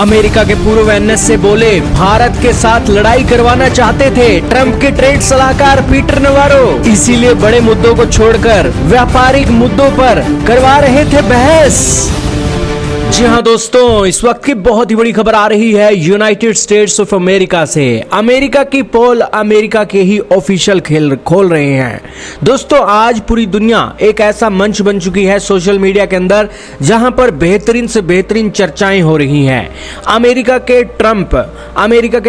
America के पूर्व NSA बोले भारत के साथ लड़ाई करवाना चाहते थे ट्रंप के ट्रेड सलाहकार पीटर नवारो, इसीलिए बड़े मुद्दों को छोड़कर व्यापारिक मुद्दों पर करवा रहे थे बहस। जी हाँ दोस्तों, इस वक्त की बहुत ही बड़ी खबर आ रही है यूनाइटेड स्टेट्स ऑफ अमेरिका से। अमेरिका की पोल अमेरिका के ही ऑफिशियल खेल खोल रहे हैं। दोस्तों, आज पूरी दुनिया एक ऐसा मंच बन चुकी है सोशल मीडिया के अंदर जहां पर बेहतरीन से बेहतरीन चर्चाएं हो रही हैं। अमेरिका के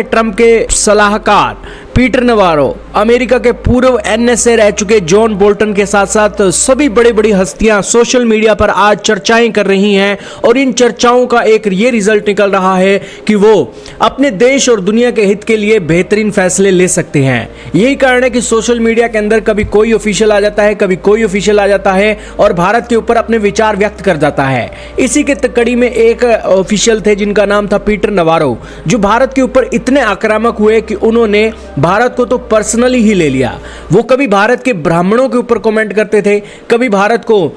ट्रंप के सलाहकार पीटर नवारो, अमेरिका के पूर्व एनएसए रह चुके जॉन बोल्टन के साथ साथ सभी बड़ी बड़ी हस्तियां सोशल मीडिया पर आज चर्चाएं कर रही हैं और इन चर्चाओं का एक ये रिजल्ट निकल रहा है कि वो अपने देश और दुनिया के हित के लिए बेहतरीन फैसले ले सकते हैं। यही कारण है कि सोशल मीडिया के अंदर कभी कोई ऑफिशियल आ जाता है, कभी कोई ऑफिशियल आ जाता है और भारत के ऊपर अपने विचार व्यक्त कर जाता है। इसी के कड़ी में एक ऑफिशियल थे जिनका नाम था पीटर नवारो, जो भारत के ऊपर इतने आक्रामक हुए कि उन्होंने भारत को तो पर्सनली ही ले लिया। वो कभी भारत के ब्राह्मणों के ऊपर कमेंट करते थे, कभी भारत को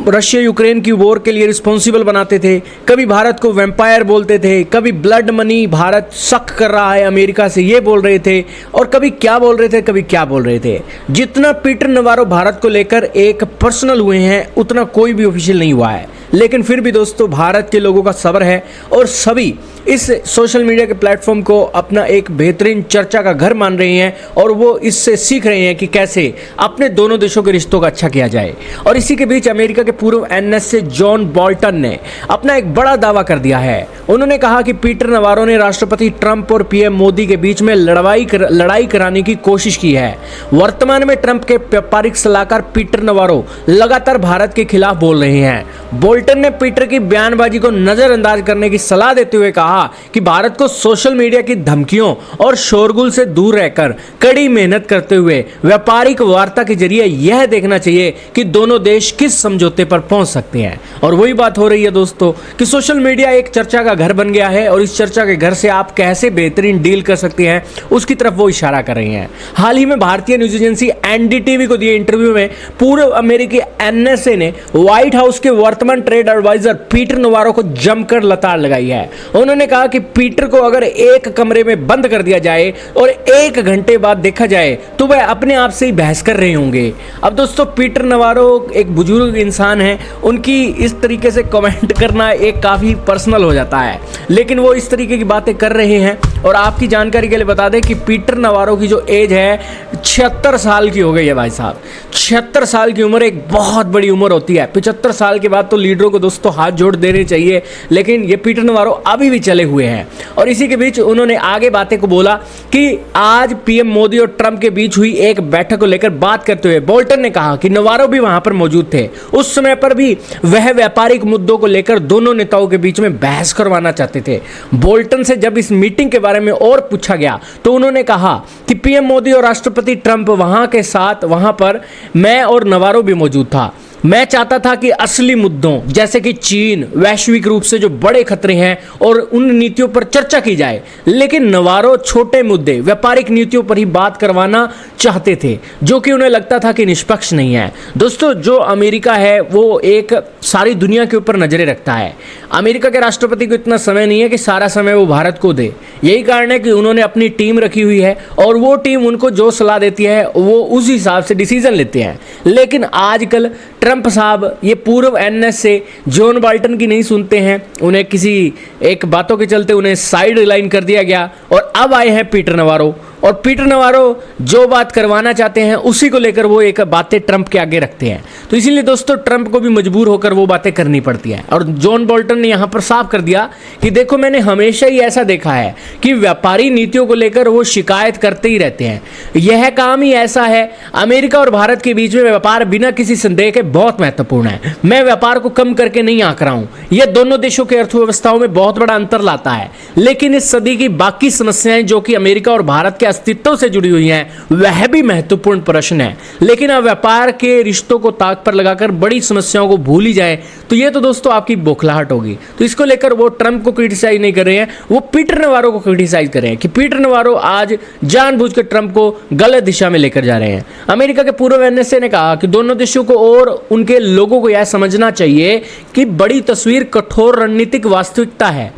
रशिया यूक्रेन की वॉर के लिए रिस्पॉन्सिबल बनाते थे, कभी भारत को वैम्पायर बोलते थे, कभी ब्लड मनी भारत शक कर रहा है अमेरिका से ये बोल रहे थे, और कभी क्या बोल रहे थे कभी क्या बोल रहे थे। जितना पीटर नवारो भारत को लेकर एक पर्सनल हुए हैं उतना कोई भी ऑफिशियल नहीं हुआ है। लेकिन फिर भी दोस्तों, भारत के लोगों का सब्र है और सभी इस सोशल मीडिया के प्लेटफॉर्म को अपना एक बेहतरीन चर्चा का घर मान रहे हैं और वो इससे सीख रहे हैं कि कैसे अपने दोनों देशों के रिश्तों का अच्छा किया जाए। और इसी के बीच अमेरिका के पूर्व एनएसए जॉन बोल्टन ने अपना एक बड़ा दावा कर दिया है। उन्होंने कहा कि पीटर नवारो ने राष्ट्रपति ट्रंप और पीएम मोदी के बीच में लड़ाई कराने की कोशिश की है। वर्तमान में ट्रंप के व्यापारिक सलाहकार पीटर नवारो लगातार भारत के खिलाफ बोल रहे हैं। बोल्टन ने पीटर की बयानबाजी को नजरअंदाज करने की सलाह देते हुए कहा कि भारत को सोशल मीडिया की धमकियों और शोरगुल से दूर रहकर कड़ी मेहनत करते हुए व्यापारिक वार्ता के जरिए यह देखना चाहिए कि दोनों देश किस समझौते पर पहुंच सकते हैं। और वही बात हो रही है दोस्तों कि सोशल मीडिया एक चर्चा का घर बन गया है और इस चर्चा के घर से आप कैसे बेहतरीन डील कर सकते हैं उसकी तरफ वो इशारा कर रही हैं। हाल ही में भारतीय न्यूज एजेंसी एनडीटीवी को दिए इंटरव्यू में पूर्व अमेरिकी एनएसए ने व्हाइट हाउस के वर्तमान ट्रेड एडवाइजर पीटर नवारो को जमकर लताड़ लगाई है। उन्होंने कहा कि पीटर को अगर एक कमरे में बंद कर दिया जाए और 1 घंटे बाद देखा जाए तो वह अपने आप से ही बहस कर रहे होंगे। अब दोस्तों, पीटर नवारो एक बुजुर्ग इंसान है, उनकी इस तरीके से कमेंट करना एक काफ़ी पर्सनल हो जाता है, लेकिन वो इस तरीके की बातें कर रहे हैं। और आपकी जानकारी के लिए बता दें कि पीटर नवारो की जो एज है 76 साल की हो गई है। भाई साहब, 76 साल की उम्र एक बहुत बड़ी उम्र होती है। 75 साल के बाद तो लीडरों को दोस्तों हाथ जोड़ देने चाहिए, लेकिन ये पीटर नवारो अभी भी चले हुए हैं। और इसी के बीच उन्होंने आगे बातें को बोला कि आज पीएम मोदी और ट्रंप के बीच हुई एक बैठक को लेकर बात करते हुए बोल्टन ने कहा कि नवारो भी वहां पर मौजूद थे। उस समय पर भी वह व्यापारिक मुद्दों को लेकर दोनों नेताओं के बीच में बहस करवाना चाहते थे। बोल्टन से जब इस मीटिंग के बारे में और पूछा गया तो उन्होंने कहा कि पीएम मोदी और राष्ट्रपति ट्रंप वहां पर मैं और नवारो भी मौजूद था। मैं चाहता था कि असली मुद्दों जैसे कि चीन, वैश्विक रूप से जो बड़े खतरे हैं और उन नीतियों पर चर्चा की जाए, लेकिन नवारो छोटे मुद्दे, व्यापारिक नीतियों पर ही बात करवाना चाहते थे, जो कि उन्हें लगता था कि निष्पक्ष नहीं है। दोस्तों, जो अमेरिका है वो एक सारी दुनिया के ऊपर नजरें रखता है। अमेरिका के राष्ट्रपति को इतना समय नहीं है कि सारा समय वो भारत को दे। यही कारण है कि उन्होंने अपनी टीम रखी हुई है और वो टीम उनको जो सलाह देती है वो उस हिसाब से डिसीजन लेते हैं। लेकिन आजकल ट्रंप साहब ये पूर्व एनएसए जॉन बोल्टन की नहीं सुनते हैं, उन्हें किसी एक बातों के चलते उन्हें साइड लाइन कर दिया गया और अब आए हैं पीटर नवारो। और पीटर नवारो जो बात करवाना चाहते हैं उसी को लेकर वो एक बातें ट्रंप के आगे रखते हैं। तो इसीलिए दोस्तों, ट्रंप को भी मजबूर होकर वो बातें करनी पड़ती हैं। और जॉन बोल्टन ने यहाँ पर साफ कर दिया कि देखो, मैंने हमेशा ही ऐसा देखा है कि व्यापारी नीतियों को लेकर वो शिकायत करते ही रहते हैं। यह काम ही ऐसा है। अमेरिका और भारत के बीच में व्यापार बिना किसी संदेह के बहुत महत्वपूर्ण है। मैं व्यापार को कम करके नहीं आंक रहा हूं, यह दोनों देशों की अर्थव्यवस्थाओं में बहुत बड़ा अंतर लाता है। लेकिन इस सदी की बाकी समस्याएं जो कि अमेरिका और भारत के अस्तित्व से जुड़ी हुई हैं, वह भी महत्वपूर्ण प्रश्न है। लेकिन अब व्यापार के रिश्तों को ताक पर लगाकर बड़ी समस्याओं को भूल ही जाए तो यह तो दोस्तों आपकी बौखलाहट होगी। तो इसको लेकर वो ट्रंप को क्रिटिसाइज नहीं कर रहे हैं, वो पीटर नवारो को क्रिटिसाइज कर रहे हैं कि पीटर नवारो आज जानबूझकर ट्रंप को गलत दिशा में लेकर जा रहे हैं। अमेरिका के पूर्व एनएसए ने कहा कि दोनों देशों को और उनके लोगों को यह समझना चाहिए कि बड़ी तस्वीर कठोर रणनीतिक वास्तविकता है।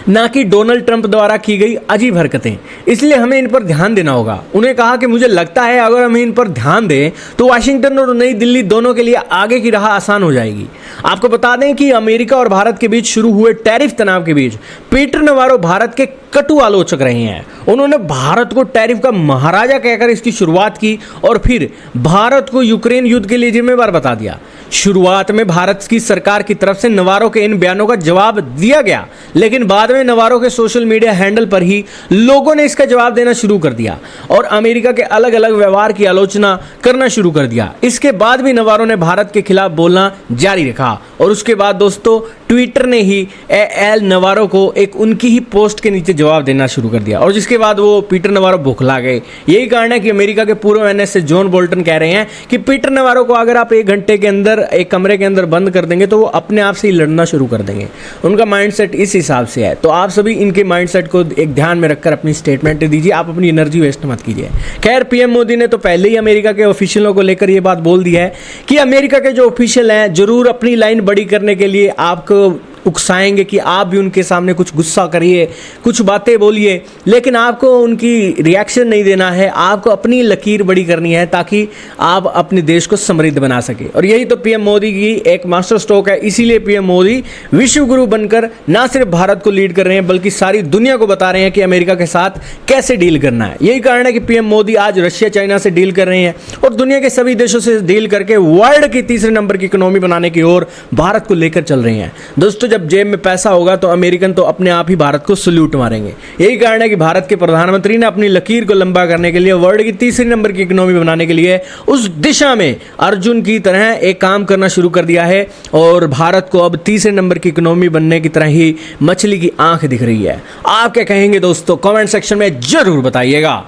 ना कि डोनाल्ड ट्रंप द्वारा की गई अजीब हरकतें। इसलिए हमें इन पर ध्यान देना होगा। उन्हें कहा कि मुझे लगता है अगर हम इन पर ध्यान दें तो वाशिंगटन और नई दिल्ली दोनों के लिए आगे की राह आसान हो जाएगी। आपको बता दें कि अमेरिका और भारत के बीच शुरू हुए टैरिफ तनाव के बीच पीटर नवारो भारत के कटु आलोचक रहे हैं। उन्होंने भारत को टैरिफ का महाराजा कहकर इसकी शुरुआत की और फिर भारत को यूक्रेन युद्ध के लिए जिम्मेदार बता दिया। शुरुआत में भारत की सरकार की तरफ से नवारो के इन बयानों का जवाब दिया गया, लेकिन बाद में नवारो के सोशल मीडिया हैंडल पर ही लोगों ने इसका जवाब देना शुरू कर दिया और अमेरिका के अलग अलग व्यवहार की आलोचना करना शुरू कर दिया। इसके बाद भी नवारो ने भारत के खिलाफ बोलना जारी रखा और उसके बाद दोस्तों ट्विटर ने ही एल नवारो को एक उनकी ही पोस्ट के नीचे जवाब देना शुरू कर दिया और जिसके बाद वो पीटर नवारो बौखला गए। यही कारण है कि अमेरिका के पूर्व एनएसए जॉन बोल्टन कह रहे हैं कि पीटर नवारो को अगर आप 1 घंटे के अंदर एक कमरे के अंदर बंद कर देंगे तो वो अपने आप से ही लड़ना शुरू कर देंगे। उनका माइंडसेट इस हिसाब से है। तो आप सभी इनके माइंडसेट को एक ध्यान में रखकर अपनी स्टेटमेंट दीजिए, आप अपनी एनर्जी वेस्ट मत कीजिए। खैर, पीएम मोदी ने तो पहले ही अमेरिका के ऑफिशियलों को लेकर ये बात बोल दी है कि अमेरिका के जो ऑफिशियल हैं जरूर अपनी लाइन बड़ी करने के लिए आपको उकसाएंगे कि आप भी उनके सामने कुछ गुस्सा करिए, कुछ बातें बोलिए, लेकिन आपको उनकी रिएक्शन नहीं देना है। आपको अपनी लकीर बड़ी करनी है ताकि आप अपने देश को समृद्ध बना सके। और यही तो पीएम मोदी की एक मास्टर स्ट्रोक है। इसीलिए पीएम मोदी विश्व गुरु बनकर ना सिर्फ भारत को लीड कर रहे हैं बल्कि सारी दुनिया को बता रहे हैं कि अमेरिका के साथ कैसे डील करना है। यही कारण है कि पीएम मोदी आज रशिया चाइना से डील कर रहे हैं और दुनिया के सभी देशों से डील करके वर्ल्ड की 3रे नंबर की इकोनॉमी बनाने की ओर भारत को लेकर चल रहे हैं। दोस्तों, जब जेब में पैसा होगा तो अमेरिकन तो अपने आप ही भारत को सल्यूट मारेंगे। यही कारण है कि भारत के प्रधानमंत्री ने अपनी लकीर को लंबा करने के लिए वर्ल्ड की 3रे नंबर की इकोनॉमी बनाने के लिए उस दिशा में अर्जुन की तरह एक काम करना शुरू कर दिया है और भारत को अब 3रे नंबर की इकोनॉमी बनने की तरह ही मछली की आंख दिख रही है। आप क्या कहेंगे दोस्तों? कमेंट सेक्शन में जरूर बताइएगा।